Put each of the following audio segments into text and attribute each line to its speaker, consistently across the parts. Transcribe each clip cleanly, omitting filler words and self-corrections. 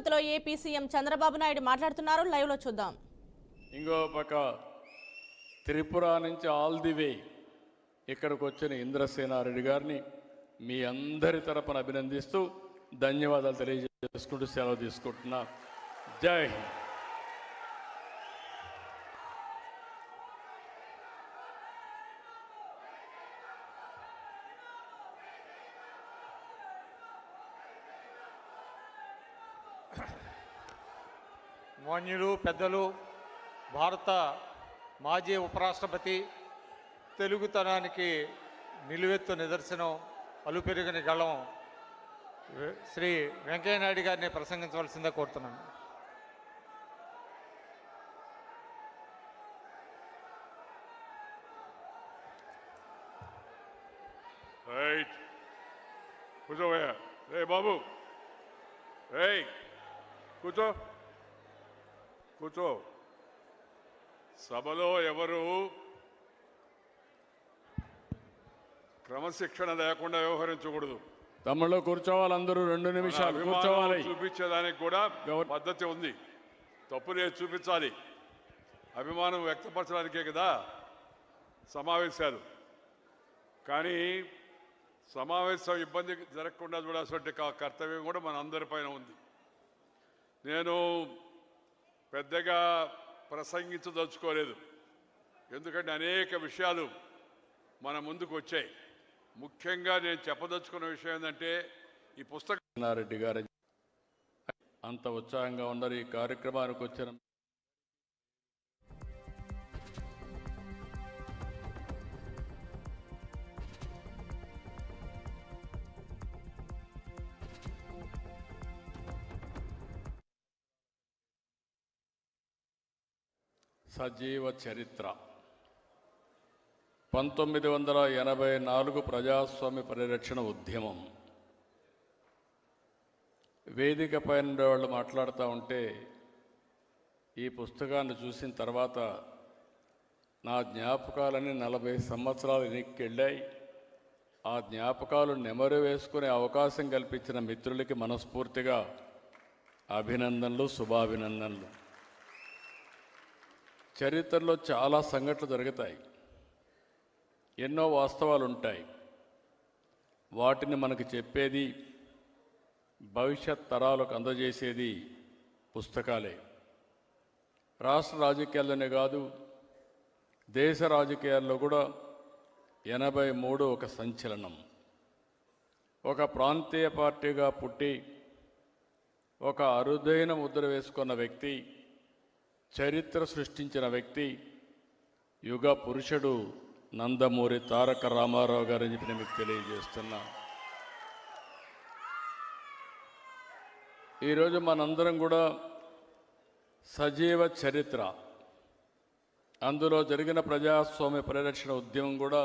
Speaker 1: తిరుపతిలో AP CM Chandrababu Naidu మాట్లాడుతున్నారు. Live లో చూద్దాం.
Speaker 2: ఇంకో పక్క త్రిపుర నుంచి ఆల్ ది వే ఇక్కడికి వచ్చిన ఇంద్రసేనారెడ్డి గారిని మీ అందరి తరపున అభినందిస్తూ ధన్యవాదాలు తెలియజేసుకుంటూ సెలవు తీసుకుంటున్నా. జై హింద్.
Speaker 3: మాన్యులు పెద్దలు, భారత మాజీ ఉపరాష్ట్రపతి, తెలుగుతనానికి నిలువెత్తు నిదర్శనం, అలుపెరుగని గళం శ్రీ వెంకయ్యనాయుడు గారిని ప్రసంగించవలసిందే కోరుతున్నాను.
Speaker 4: కూర్చోబోయా రే బాబు, కూర్చో కూర్చో. సభలో ఎవరు క్రమశిక్షణ లేకుండా వ్యవహరించకూడదు.
Speaker 2: తమ్ముళ్ళు కూర్చోవాలి, అందరూ 2 నిమిషాలు కూర్చోవాలి.
Speaker 4: చూపించేదానికి కూడా పద్ధతి ఉంది. తప్పు లేదు, చూపించాలి. అభిమానం వ్యక్తపరచడానికే కదా సమావేశాలు. కానీ సమావేశం ఇబ్బంది జరగకుండా చూడాల్సిన కర్తవ్యం కూడా మన అందరిపైన ఉంది. నేను పెద్దగా ప్రసంగించదలుచుకోలేదు, ఎందుకంటే అనేక విషయాలు మన ముందుకు వచ్చాయి. ముఖ్యంగా నేను చెప్పదలుచుకున్న విషయం ఏంటంటే ఈ పుస్తకం
Speaker 2: రెడ్డి గారు అంత ఉత్సాహంగా ఉన్నారు. ఈ కార్యక్రమానికి వచ్చిన సజీవ చరిత్ర 1984 ప్రజాస్వామ్య పరిరక్షణ ఉద్యమం. వేదిక పైన వాళ్ళు మాట్లాడుతూ ఉంటే ఈ పుస్తకాన్ని చూసిన తర్వాత నా జ్ఞాపకాలన్నీ 40 సంవత్సరాలు వెనక్కెళ్ళాయి. ఆ జ్ఞాపకాలు నెమరు వేసుకునే అవకాశం కల్పించిన మిత్రులకి మనస్ఫూర్తిగా అభినందనలు, శుభాభినందనలు. చరిత్రలో చాలా సంఘటనలు జరుగుతాయి, ఎన్నో వాస్తవాలు ఉంటాయి. వాటిని మనకు చెప్పేది, భవిష్యత్ తరాలకు అందజేసేది పుస్తకాలే. రాష్ట్ర రాజకీయాల్లోనే కాదు, దేశ రాజకీయాల్లో కూడా 83 ఒక సంచలనం. ఒక ప్రాంతీయ పార్టీగా పుట్టి ఒక అరుదైన ముద్ర వేసుకున్న వ్యక్తి, చరిత్ర సృష్టించిన వ్యక్తి, యుగ పురుషుడు నందమూరి తారక రామారావు గారని చెప్పి నేను మీకు తెలియజేస్తున్నా. ఈరోజు మనందరం కూడా సజీవ చరిత్ర, అందులో జరిగిన ప్రజాస్వామ్య పరిరక్షణ ఉద్యమం కూడా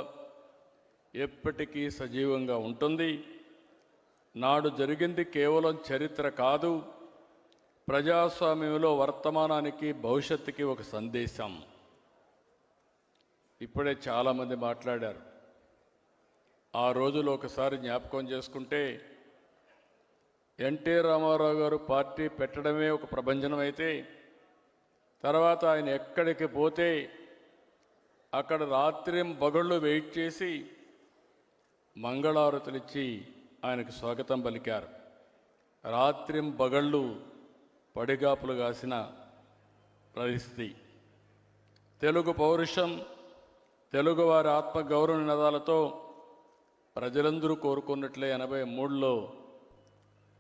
Speaker 2: ఎప్పటికీ సజీవంగా ఉంటుంది. నాడు జరిగింది కేవలం చరిత్ర కాదు, ప్రజాస్వామ్యంలో వర్తమానానికి భవిష్యత్తుకి ఒక సందేశం. ఇప్పుడే చాలామంది మాట్లాడారు. ఆ రోజులు ఒకసారి జ్ఞాపకం చేసుకుంటే ఎన్టీ రామారావు గారు పార్టీ పెట్టడమే ఒక ప్రభంజనం అయితే, తర్వాత ఆయన ఎక్కడికి పోతే అక్కడ రాత్రింబగళ్ళు వెయిట్ చేసి మంగళారతులిచ్చి ఆయనకు స్వాగతం పలికారు. రాత్రింబగళ్ళు పడిగాపులు కాసిన పరిస్థితి. తెలుగు పౌరుషం, తెలుగువారి ఆత్మగౌరవ నినాదాలతో ప్రజలందరూ కోరుకున్నట్లే 83లో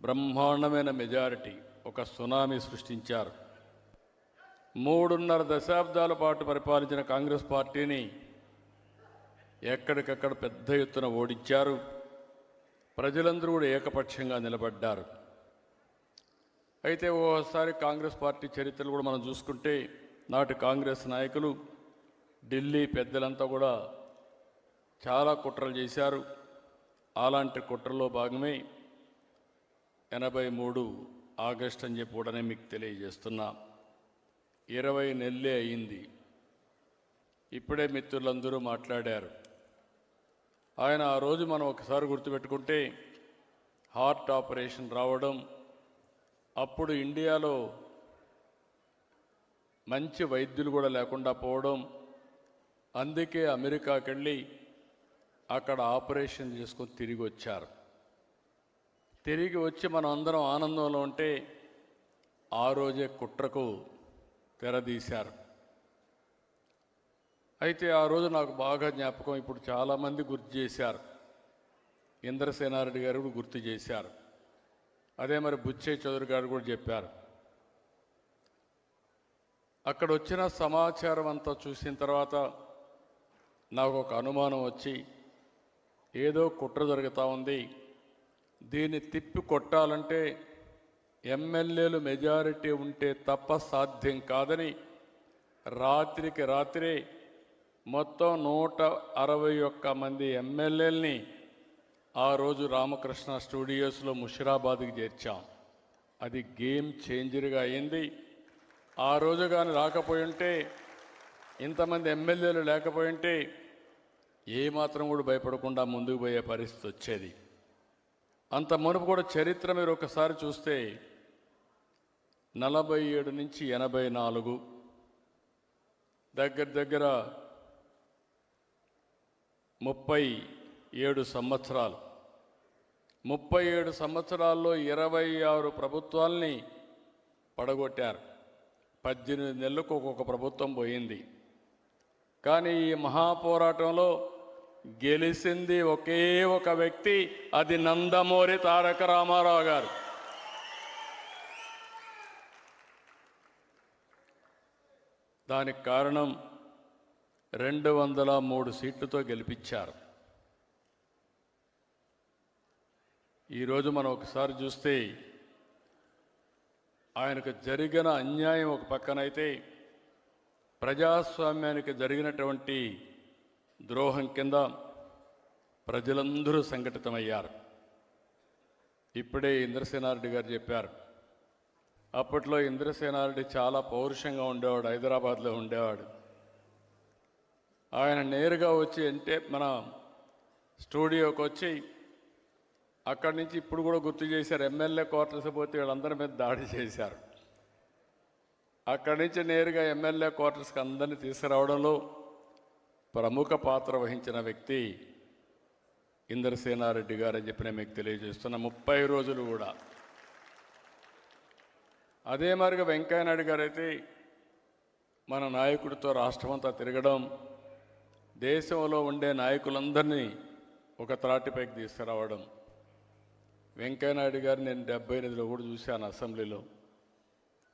Speaker 2: బ్రహ్మాండమైన మెజారిటీ, ఒక సునామీ సృష్టించారు. 3.5 దశాబ్దాల పాటు పరిపాలించిన కాంగ్రెస్ పార్టీని ఎక్కడికక్కడ పెద్ద ఎత్తున ఓడించారు. ప్రజలందరూ కూడా ఏకపక్షంగా నిలబడ్డారు. అయితే ఓసారి కాంగ్రెస్ పార్టీ చరిత్రలు కూడా మనం చూసుకుంటే, నాటి కాంగ్రెస్ నాయకులు, ఢిల్లీ పెద్దలంతా కూడా చాలా కుట్రలు చేశారు. అలాంటి కుట్రలో భాగమే 83 ఆగస్టు అని చెప్పి కూడా మీకు తెలియజేస్తున్నా. 20 నెలలే అయింది. ఇప్పుడే మిత్రులందరూ మాట్లాడారు. ఆయన ఆ రోజు మనం ఒకసారి గుర్తుపెట్టుకుంటే హార్ట్ ఆపరేషన్ రావడం, అప్పుడు ఇండియాలో మంచి వైద్యులు కూడా లేకుండా పోవడం, అందుకే అమెరికాకి వెళ్ళి అక్కడ ఆపరేషన్ చేసుకొని తిరిగి వచ్చారు. తిరిగి వచ్చి మనం అందరం ఆనందంలో ఉంటే ఆ రోజే కుట్రకు తెరదీశారు. అయితే ఆ రోజు నాకు బాగా జ్ఞాపకం, ఇప్పుడు చాలామంది గుర్తు చేశారు. ఇంద్రసేనారెడ్డి గారు కూడా గుర్తు చేశారు. అదే మరి బుచ్చయ్య చౌదరి గారు కూడా చెప్పారు. అక్కడ వచ్చిన సమాచారం అంతా చూసిన తర్వాత నాకు ఒక అనుమానం వచ్చి, ఏదో కుట్ర జరుగుతూ ఉంది, దీన్ని తిప్పి కొట్టాలంటే ఎమ్మెల్యేలు మెజారిటీ ఉంటే తప్ప సాధ్యం కాదని రాత్రికి రాత్రే మొత్తం 161 మంది ఎమ్మెల్యేలని ఆ రోజు రామకృష్ణ స్టూడియోస్లో ముషిరాబాద్కి చేర్చాం. అది గేమ్ చేంజర్గా అయింది. ఆ రోజు కానీ రాకపోయి ఉంటే, ఇంతమంది ఎమ్మెల్యేలు లేకపోయి ఉంటే ఏమాత్రం కూడా భయపడకుండా ముందుకు పోయే పరిస్థితి వచ్చేది. అంత మునుపు కూడా చరిత్ర మీరు ఒకసారి చూస్తే 47 నుంచి 84 దగ్గర 37 సంవత్సరాలు. 37 సంవత్సరాల్లో 26 ప్రభుత్వాల్ని పడగొట్టారు. 18 నెలలకు ఒక్కొక్క ప్రభుత్వం పోయింది. కానీ ఈ మహాపోరాటంలో గెలిచింది ఒకే ఒక వ్యక్తి, అది నందమూరి తారక రామారావు గారు. దానికి కారణం 203 సీట్లతో గెలిపించారు. ఈరోజు మనం ఒకసారి చూస్తే ఆయనకు జరిగిన అన్యాయం ఒక పక్కనైతే, ప్రజాస్వామ్యానికి జరిగినటువంటి ద్రోహం కింద ప్రజలందరూ సంఘటితమయ్యారు. ఇప్పుడే ఇంద్రసేనారెడ్డి గారు చెప్పారు, అప్పట్లో ఇంద్రసేనారెడ్డి చాలా పౌరుషంగా ఉండేవాడు, హైదరాబాద్లో ఉండేవాడు. ఆయన నేరుగా వచ్చి అంటే మన స్టూడియోకి వచ్చి అక్కడి నుంచి ఇప్పుడు కూడా గుర్తు చేశారు, ఎమ్మెల్యే క్వార్టర్స్ పోతే వీళ్ళందరి మీద దాడి చేశారు. అక్కడి నుంచి నేరుగా ఎమ్మెల్యే క్వార్టర్స్కి అందరినీ తీసుకురావడంలో ప్రముఖ పాత్ర వహించిన వ్యక్తి ఇంద్రసేనారెడ్డి గారు అని చెప్పి నేను మీకు తెలియజేస్తున్న 30 రోజులు కూడా. అదే మరిగా వెంకయ్యనాయుడు గారు అయితే మన నాయకుడితో రాష్ట్రమంతా తిరగడం, దేశంలో ఉండే నాయకులందరినీ ఒక త్రాటిపైకి తీసుకురావడం. వెంకయ్యనాయుడు గారు నేను 78లో కూడా చూశాను అసెంబ్లీలో.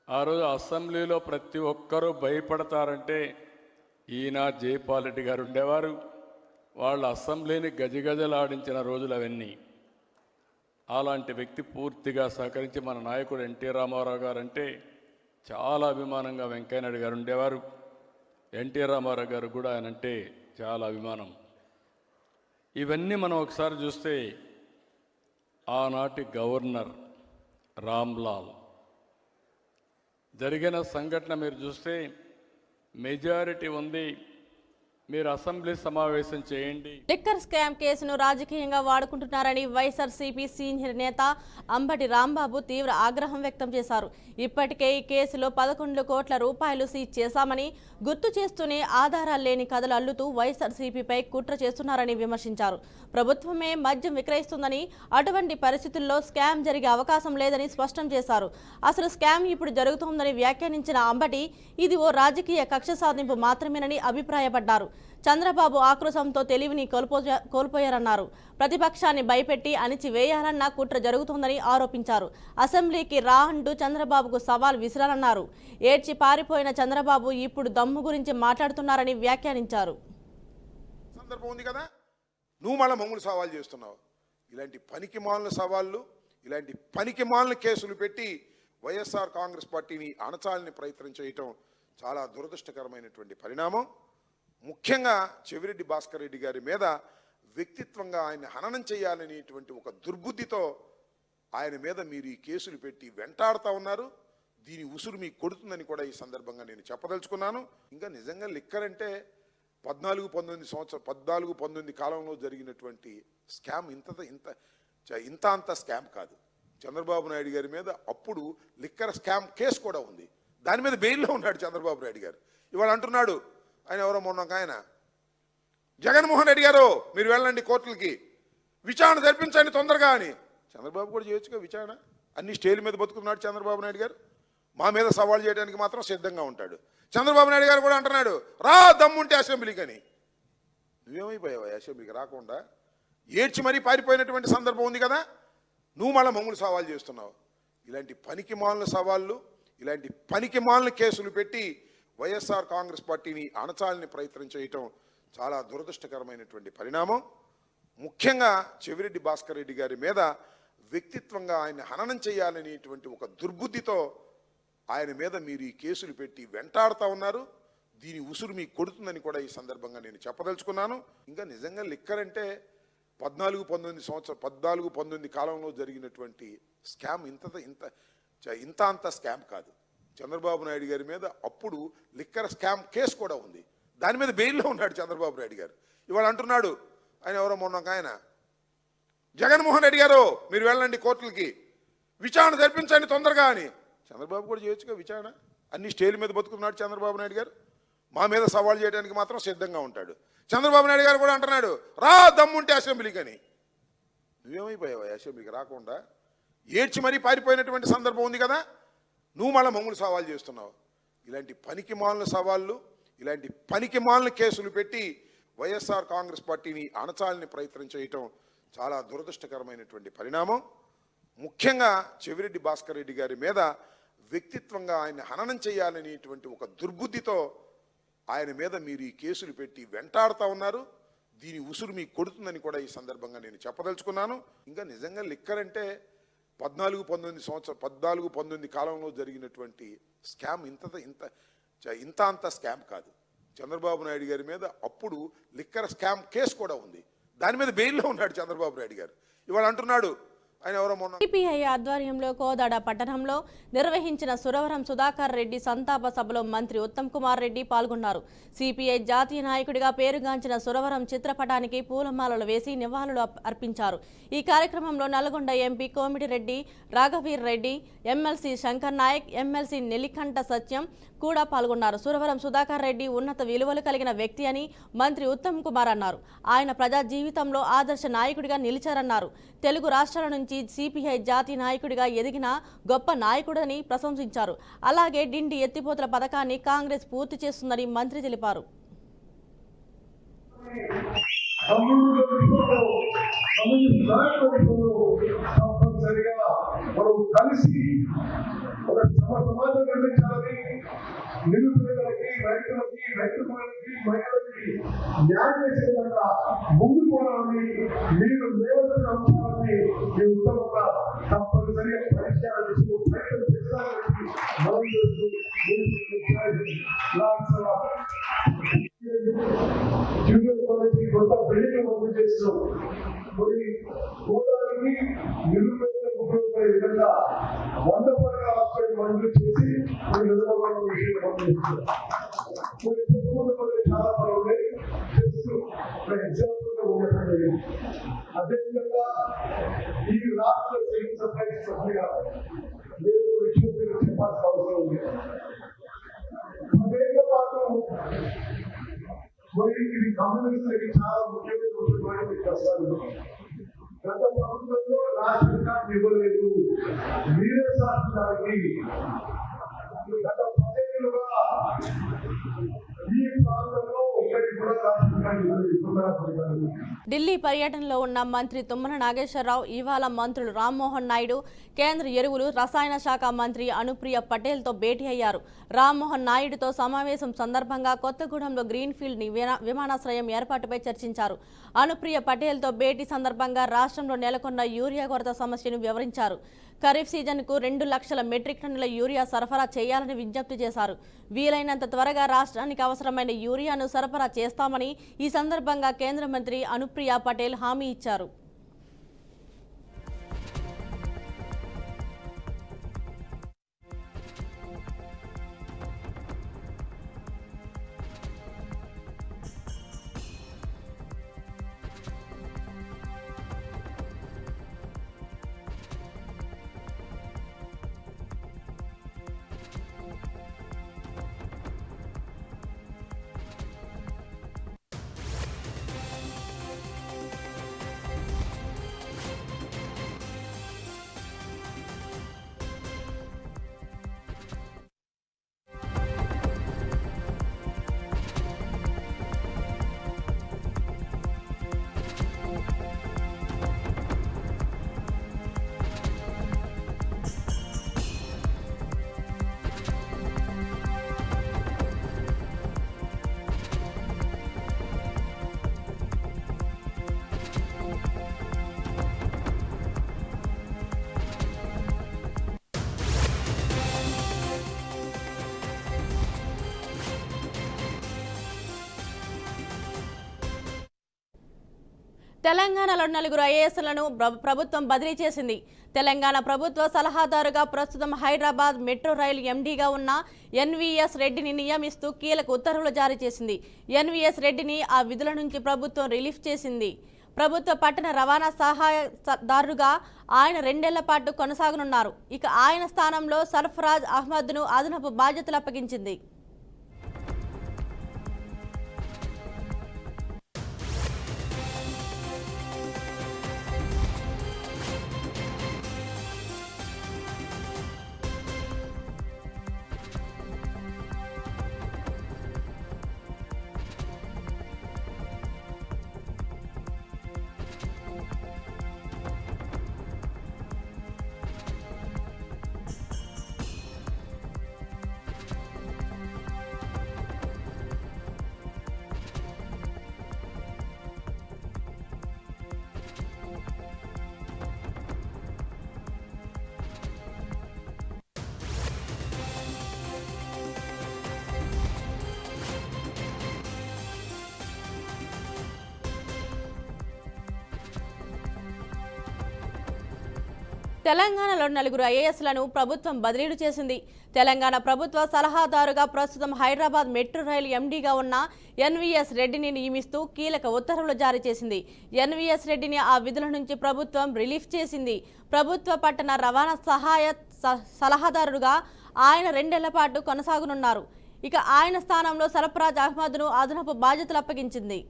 Speaker 2: ఆ రోజు అసెంబ్లీలో ప్రతి ఒక్కరూ భయపడతారంటే ఈయన జైపాల్ రెడ్డి గారు ఉండేవారు. వాళ్ళు అసెంబ్లీని గజగజలాడించిన రోజులు అవన్నీ. అలాంటి వ్యక్తి పూర్తిగా సహకరించి మన నాయకుడు ఎన్టీ రామారావు గారు అంటే చాలా అభిమానంగా వెంకయ్యనాయుడు గారు ఉండేవారు. ఎన్టీ రామారావు గారు కూడా ఆయన అంటే చాలా అభిమానం. ఇవన్నీ మనం ఒకసారి చూస్తే ఆనాటి గవర్నర్ రామ్లాల్ జరిగిన సంఘటన మీరు చూస్తే మెజారిటీ ఉంది. మీరు అసెంబ్లీ సమావేశం చేయండి.
Speaker 1: లిక్కర్ స్కామ్ కేసును రాజకీయంగా వాడుకుంటున్నారని వైఎస్ఆర్సీపీ సీనియర్ నేత అంబటి రాంబాబు తీవ్ర ఆగ్రహం వ్యక్తం చేశారు. ఇప్పటికే ఈ కేసులో 11 కోట్ల రూపాయలు సీజ్ చేశామని గుర్తు చేస్తూనే ఆధారాలు లేని కథలు అల్లుతూ వైఎస్ఆర్సీపీపై కుట్ర చేస్తున్నారని విమర్శించారు. ప్రభుత్వమే మద్యం విక్రయిస్తుందని, అటువంటి పరిస్థితుల్లో స్కామ్ జరిగే అవకాశం లేదని స్పష్టం చేశారు. అసలు స్కామ్ ఇప్పుడు జరుగుతోందని వ్యాఖ్యానించిన అంబటి ఇది ఓ రాజకీయ కక్ష సాధింపు మాత్రమేనని అభిప్రాయపడ్డారు. చంద్రబాబు ఆక్రోశంతో తెలివిని కోల్పోయారన్నారు. ప్రతిపక్షాన్ని భయపెట్టి అణిచివేయాలన్న కుట్ర జరుగుతోందని ఆరోపించారు. అసెంబ్లీకి రా అంటూ చంద్రబాబుకు సవాల్ విసిరాలన్నారు. ఏడ్చి పారిపోయిన చంద్రబాబు ఇప్పుడు దమ్ము గురించి మాట్లాడుతున్నారని వ్యాఖ్యానించారు.
Speaker 5: సందర్భం ఉంది కదా, నువ్వు మళ్ళీ మమ్మల్ని సవాల్ చేస్తున్నావు. ఇలాంటి పనికిమాలిన సవాళ్ళు, ఇలాంటి పనికిమాలిన కేసులు పెట్టి వైఎస్ఆర్ కాంగ్రెస్ పార్టీని అణచాలని ప్రయత్నం చేయటం చాలా దురదృష్టకరమైనటువంటి పరిణామం. ముఖ్యంగా చెవిరెడ్డి భాస్కర్ రెడ్డి గారి మీద వ్యక్తిత్వంగా ఆయన హననం చేయాలనేటువంటి ఒక దుర్బుద్ధితో ఆయన మీద మీరు ఈ కేసులు పెట్టి వెంటాడుతూ ఉన్నారు. దీని ఉసురు మీకు కొడుతుందని కూడా ఈ సందర్భంగా నేను చెప్పదలుచుకున్నాను. ఇంకా నిజంగా లిక్కర్ అంటే 14-19 కాలంలో జరిగినటువంటి స్కామ్ ఇంత స్కామ్ కాదు. చంద్రబాబు నాయుడు గారి మీద అప్పుడు లిక్కర్ స్కామ్ కేసు కూడా ఉంది. దాని మీద బెయిల్లో ఉన్నాడు చంద్రబాబు నాయుడు గారు. ఇవాళ అంటున్నాడు ఆయన ఎవరో మొన్న ఆయన జగన్మోహన్ రెడ్డి గారు మీరు వెళ్ళండి కోర్టులకి, విచారణ జరిపించండి తొందరగా అని. చంద్రబాబు కూడా చేయొచ్చుగా విచారణ. అన్ని స్టేల మీద బతుకున్నాడు చంద్రబాబు నాయుడు గారు. మా మీద సవాల్ చేయడానికి మాత్రం సిద్ధంగా ఉంటాడు. చంద్రబాబు నాయుడు గారు కూడా అంటున్నాడు రా దమ్ముంటే అసెంబ్లీకి అని. నువ్వేమైపోయావా అసెంబ్లీకి రాకుండా? ఏడ్చి మరీ పారిపోయినటువంటి సందర్భం ఉంది కదా. నువ్వు మళ్ళీ మమ్మల్ని సవాల్ చేస్తున్నావు. ఇలాంటి పనికిమాలిన సవాళ్ళు, ఇలాంటి పనికిమాలిన కేసులు పెట్టి వైఎస్ఆర్ కాంగ్రెస్ పార్టీని అణచాలని ప్రయత్నం చేయటం చాలా దురదృష్టకరమైనటువంటి పరిణామం. ముఖ్యంగా చెవిరెడ్డి భాస్కర్ రెడ్డి గారి మీద వ్యక్తిత్వంగా ఆయన హననం చేయాలనేటువంటి ఒక దుర్బుద్ధితో ఆయన మీద మీరు ఈ కేసులు పెట్టి వెంటాడుతూ ఉన్నారు. దీని ఉసురు మీకు కొడుతుందని కూడా ఈ సందర్భంగా నేను చెప్పదలుచుకున్నాను. ఇంకా నిజంగా లిక్కర్ అంటే 14-19 కాలంలో జరిగినటువంటి స్కామ్ ఇంత అంత స్కామ్ కాదు. చంద్రబాబు నాయుడు గారి మీద అప్పుడు లిక్కర్ స్కామ్ కేసు కూడా ఉంది. దాని మీద బెయిల్లో ఉన్నాడు చంద్రబాబు నాయుడు గారు. ఇవాళ అంటున్నాడు ఆయన ఎవరో మొన్న ఆయన జగన్మోహన్ రెడ్డి గారు మీరు వెళ్ళండి కోర్టులకి, విచారణ జరిపించండి తొందరగా అని. చంద్రబాబు కూడా చేయొచ్చుగా విచారణ. అన్ని స్టేల మీద బతుకున్నాడు చంద్రబాబు నాయుడు గారు. మా మీద సవాల్ చేయడానికి మాత్రం సిద్ధంగా ఉంటాడు. చంద్రబాబు నాయుడు గారు కూడా అంటున్నాడు రా దమ్ముంటే అసెంబ్లీకి అని. నువ్వేమైపోయావా అసెంబ్లీకి రాకుండా? ఏడ్చి మరీ పారిపోయినటువంటి సందర్భం ఉంది కదా. నువ్వు మళ్ళీ మమ్మల్ని సవాల్ చేస్తున్నావు. ఇలాంటి పనికిమాలిన సవాళ్ళు, ఇలాంటి పనికిమాలిన కేసులు పెట్టి వైఎస్ఆర్ కాంగ్రెస్ పార్టీని అణచాలని ప్రయత్నం చేయటం చాలా దురదృష్టకరమైనటువంటి పరిణామం. ముఖ్యంగా చెవిరెడ్డి భాస్కర్ రెడ్డి గారి మీద వ్యక్తిత్వంగా ఆయన హననం చేయాలనేటువంటి ఒక దుర్బుద్ధితో ఆయన మీద మీరు ఈ కేసులు పెట్టి వెంటాడుతూ ఉన్నారు. దీని ఉసురు మీకు కొడుతుందని కూడా ఈ సందర్భంగా నేను చెప్పదలుచుకున్నాను. ఇంకా నిజంగా లిక్కర్ అంటే 14-19 కాలంలో జరిగినటువంటి స్కామ్ ఇంత అంత స్కామ్ కాదు. చంద్రబాబు నాయుడు గారి మీద అప్పుడు లిక్కర్ స్కామ్ కేసు కూడా ఉంది. దాని మీద బెయిల్లో ఉన్నాడు చంద్రబాబు నాయుడు గారు. ఇవాళ అంటున్నాడు ఆయన ఎవరో మొన్న
Speaker 1: సిపిఐ ఆధ్వర్యంలో కోదాడ పట్టణంలో నిర్వహించిన సురవరం సుధాకర్ రెడ్డి సంతాప సభలో మంత్రి ఉత్తమ్ కుమార్ రెడ్డి పాల్గొన్నారు. సిపిఐ జాతీయ నాయకుడిగా పేరుగాంచిన సురవరం చిత్రపటానికి పూలమాలలు వేసి నివాళులు అర్పించారు. ఈ కార్యక్రమంలో నల్గొండ ఎంపీ కోమిటిరెడ్డి రాఘవీర్ రెడ్డి, ఎమ్మెల్సీ శంకర్ నాయక్, ఎమ్మెల్సీ నెల్లికంఠ సత్యం కూడా పాల్గొన్నారు. సురవరం సుధాకర్ రెడ్డి ఉన్నత విలువలు కలిగిన వ్యక్తి అని మంత్రి ఉత్తమ్ కుమార్ అన్నారు. ఆయన ప్రజా జీవితంలో ఆదర్శ నాయకుడిగా నిలిచారన్నారు. తెలుగు రాష్ట్రాల నుంచి సిపిఐ జాతీయ నాయకుడిగా ఎదిగిన గొప్ప నాయకుడని ప్రశంసించారు. అలాగే డిండి ఎత్తిపోతల పథకాన్ని కాంగ్రెస్ పూర్తి చేస్తుందని మంత్రి తెలిపారు.
Speaker 6: నిరుపేదలకి, రైతులకి, మహిళలకి న్యాయం చేసే విధంగా ముందుకు పోవాలని మీరు లేవనెత్తిన అంశాలని మీ ఉత్తమంగా తప్పనిసరిగా పరిష్కారం చేస్తూ ప్రయత్నం చేస్తారని మనం చేస్తూ జూనియర్ కాలేజీ కొత్త బిల్డింగ్ ఓపెన్ చేస్తున్నాం. మరి గోదావరికి నిరుపేదలకు ఉపయోగపడే విధంగా 100 పడగల హాస్పిటల్ మంజూరు చేసి నిజమైన విషయం గమనిస్తున్నాం. చాలా బాగున్నాయి. ఎగ్జాంపుల్ గా ఉన్నటువంటి అదేవిధంగా ఈ రాష్ట్ర సివిల్ సప్లైస్ సభ్యుగా నేను విషయం చెప్పాల్సిన అవసరం ఉంది. 10 ఏళ్ల పాటు మరి ఇది కమ్యూనిస్టులకి చాలా ముఖ్యమైనటువంటి ప్రశ్నలు. గత ప్రభుత్వంలో రేషన్ కార్డు ఇవ్వలేదు, మీరే సాధించడానికి గత 10 ఏళ్లుగా ఈ ప్రాంతంలో ఒకటి కూడా రేషన్ కార్డు ఇవ్వలేదు.
Speaker 1: ఢిల్లీ పర్యటనలో ఉన్న మంత్రి తుమ్మల నాగేశ్వరరావు ఇవాళ మంత్రులు రామ్మోహన్ నాయుడు, కేంద్ర ఎరువులు రసాయన శాఖ మంత్రి అనుప్రియ పటేల్తో భేటీ అయ్యారు. రామ్మోహన్ నాయుడుతో సమావేశం సందర్భంగా కొత్తగూడెంలో గ్రీన్ఫీల్డ్ విమానాశ్రయం ఏర్పాటుపై చర్చించారు. అనుప్రియ పటేల్తో భేటీ సందర్భంగా రాష్ట్రంలో నెలకొన్న యూరియా కొరత సమస్యను వివరించారు. ఖరీఫ్ సీజన్కు 2 లక్షల మెట్రిక్ టన్నుల యూరియా సరఫరా చేయాలని విజ్ఞప్తి చేశారు. వీలైనంత త్వరగా రాష్ట్రానికి అవసరమైన యూరియాను సరఫరా చేస్తామని ఈ సందర్భంగా కేంద్ర మంత్రి అనుప్రియ పటేల్ హామీ ఇచ్చారు. తెలంగాణలో 4 ఐఏఎస్లను ప్రభుత్వం బదిలీ చేసింది. తెలంగాణ ప్రభుత్వ సలహాదారుగా ప్రస్తుతం హైదరాబాద్ మెట్రో రైలు ఎండీగా ఉన్న ఎన్వీఎస్ రెడ్డిని నియమిస్తూ కీలక ఉత్తర్వులు జారీ చేసింది. ఎన్వీఎస్ రెడ్డిని ఆ విధుల నుంచి ప్రభుత్వం రిలీఫ్ చేసింది. ప్రభుత్వ పట్టణ రవాణా సహాయదారుగా ఆయన 2 ఏళ్ల పాటు కొనసాగనున్నారు. ఇక ఆయన స్థానంలో సర్ఫరాజ్ అహ్మద్ను అదనపు బాధ్యతలు అప్పగించింది. తెలంగాణలో 4 ఐఏఎస్లను ప్రభుత్వం బదిలీలు చేసింది. తెలంగాణ ప్రభుత్వ సలహాదారుగా ప్రస్తుతం హైదరాబాద్ మెట్రో రైలు ఎండీగా ఉన్న ఎన్వీఎస్ రెడ్డిని నియమిస్తూ కీలక ఉత్తర్వులు జారీ చేసింది. ఎన్వీఎస్ రెడ్డిని ఆ విధుల నుంచి ప్రభుత్వం రిలీఫ్ చేసింది. ప్రభుత్వ పట్టణ రవాణా సలహాదారుగా ఆయన 2 ఏళ్ల పాటు కొనసాగనున్నారు. ఇక ఆయన స్థానంలో సర్ఫరాజ్ అహ్మద్ను అదనపు బాధ్యతలు అప్పగించింది.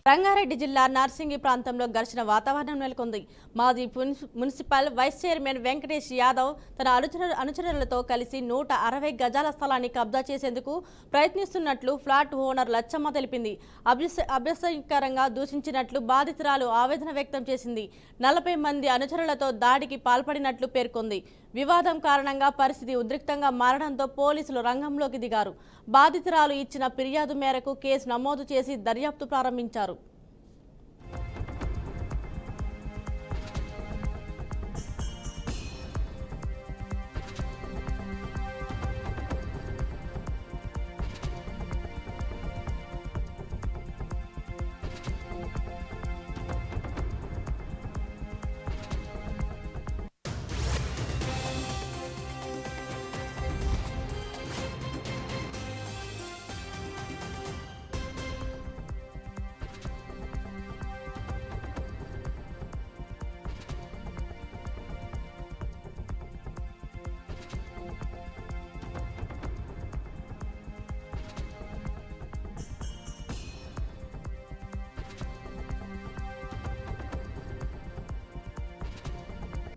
Speaker 1: రంగారెడ్డి జిల్లా నార్సింగి ప్రాంతంలో ఘర్షణ వాతావరణం నెలకొంది. మాజీ municipal vice chairman Venkatesh Yadav తన అనుచరులతో కలిసి 160 గజాల స్థలాన్ని కబ్జా చేసేందుకు ప్రయత్నిస్తున్నట్లు ఫ్లాట్ ఓనర్ లచ్చమ్మ తెలిపింది. అభ్యసకరంగా దూషించినట్లు బాధితురాలు ఆవేదన వ్యక్తం చేసింది. 40 మంది అనుచరులతో దాడికి పాల్పడినట్లు పేర్కొంది. వివాదం కారణంగా పరిస్థితి ఉద్రిక్తంగా మారడంతో పోలీసులు రంగంలోకి దిగారు. బాధితురాలు ఇచ్చిన ఫిర్యాదు మేరకు కేసు నమోదు చేసి దర్యాప్తు ప్రారంభించారు.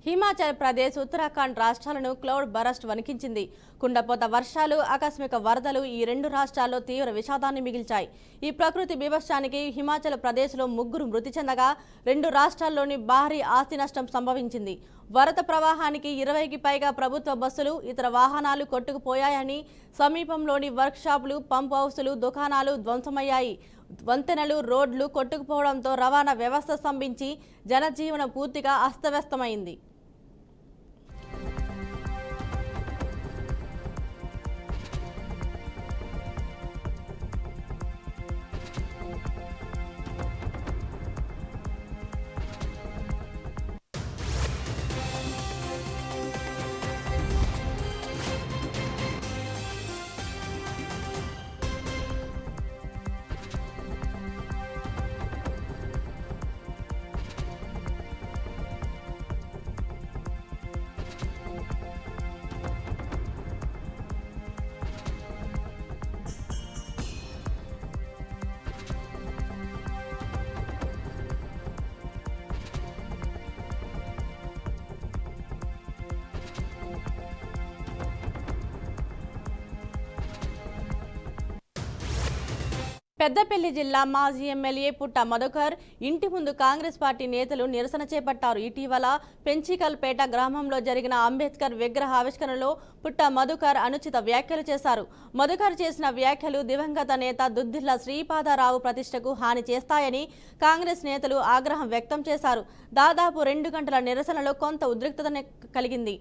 Speaker 1: హిమాచల్ ప్రదేశ్, ఉత్తరాఖండ్ రాష్ట్రాలను క్లౌడ్ బరస్ట్ వణికించింది. కుండపోత వర్షాలు, ఆకస్మిక వరదలు ఈ 2 రాష్ట్రాల్లో తీవ్ర విషాదాన్ని మిగిల్చాయి. ఈ ప్రకృతి బీభత్సానికి హిమాచల్ ప్రదేశ్లో 3 మృతి చెందగా 2 రాష్ట్రాల్లోని భారీ ఆస్తి నష్టం సంభవించింది. వరద ప్రవాహానికి 20కి పైగా ప్రభుత్వ బస్సులు, ఇతర వాహనాలు కొట్టుకుపోయాయని, సమీపంలోని వర్క్షాపులు, పంప్ హౌసులు, దుకాణాలు ధ్వంసమయ్యాయి. వంతెనలు, రోడ్లు కొట్టుకుపోవడంతో రవాణా వ్యవస్థ స్తంభించి జనజీవనం పూర్తిగా అస్తవ్యస్తమైంది. పెద్దపల్లి జిల్లా మాజీ ఎమ్మెల్యే పుట్ట మధుకర్ ఇంటి ముందు కాంగ్రెస్ పార్టీ నేతలు నిరసన చేపట్టారు. ఇటీవల పెంచికల్పేట గ్రామంలో జరిగిన అంబేద్కర్ విగ్రహ ఆవిష్కరణలో పుట్ట మధుకర్ అనుచిత వ్యాఖ్యలు చేశారు. మధుకర్ చేసిన వ్యాఖ్యలు దివంగత నేత దుద్దిళ్ల శ్రీపాదరావు ప్రతిష్టకు హాని చేస్తాయని కాంగ్రెస్ నేతలు ఆగ్రహం వ్యక్తం చేశారు. దాదాపు 2 గంటల నిరసనలో కొంత ఉద్రిక్తత కలిగింది.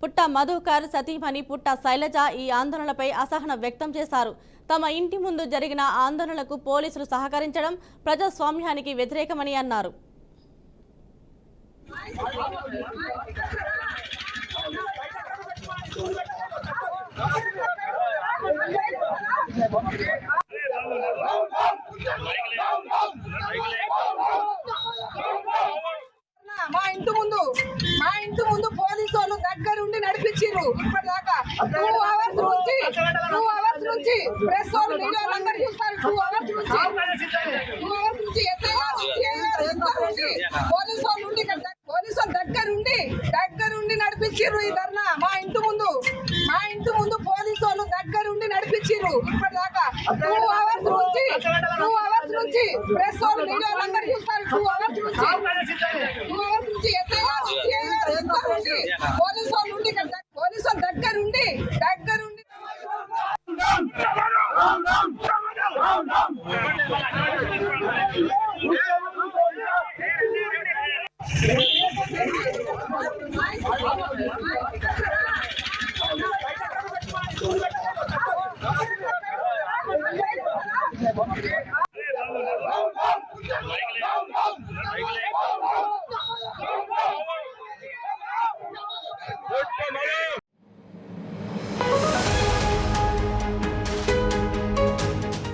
Speaker 1: పుట్ట మధుకర్ సతీమణి పుట్ట శైలజ ఈ ఆందోళనలపై అసహనం వ్యక్తం చేశారు. తమ ఇంటి ముందు జరిగిన ఆందోళనలకు పోలీసులు సహకరించడం ప్రజాస్వామ్యానికి వ్యతిరేకమని అన్నారు.
Speaker 7: మా ఇంటి ముందు పోలీసు వాళ్ళు దగ్గరుండి నడిపించారు. ఇప్పటిదాకా 2 అవర్స్ నుంచి ప్రెస్ వాళ్ళు మీడియా అందరు చూస్తారు. 2 అవర్స్ నుంచి పోలీసు వాళ్ళు దగ్గరుండి నడిపించారు. ఈ ధర్నా మా ఇంటి ముందు పోలీసు వాళ్ళు దగ్గరుండి నడిపించారు. ఇప్పటిదాకా 2 అవర్స్ నుంచి ప్రెస్ వాళ్ళు మీడియా అందరు చూస్తారు. 2 అవర్స్ నుంచి పోలీసు వాళ్ళు దగ్గరుండి
Speaker 8: Regulate.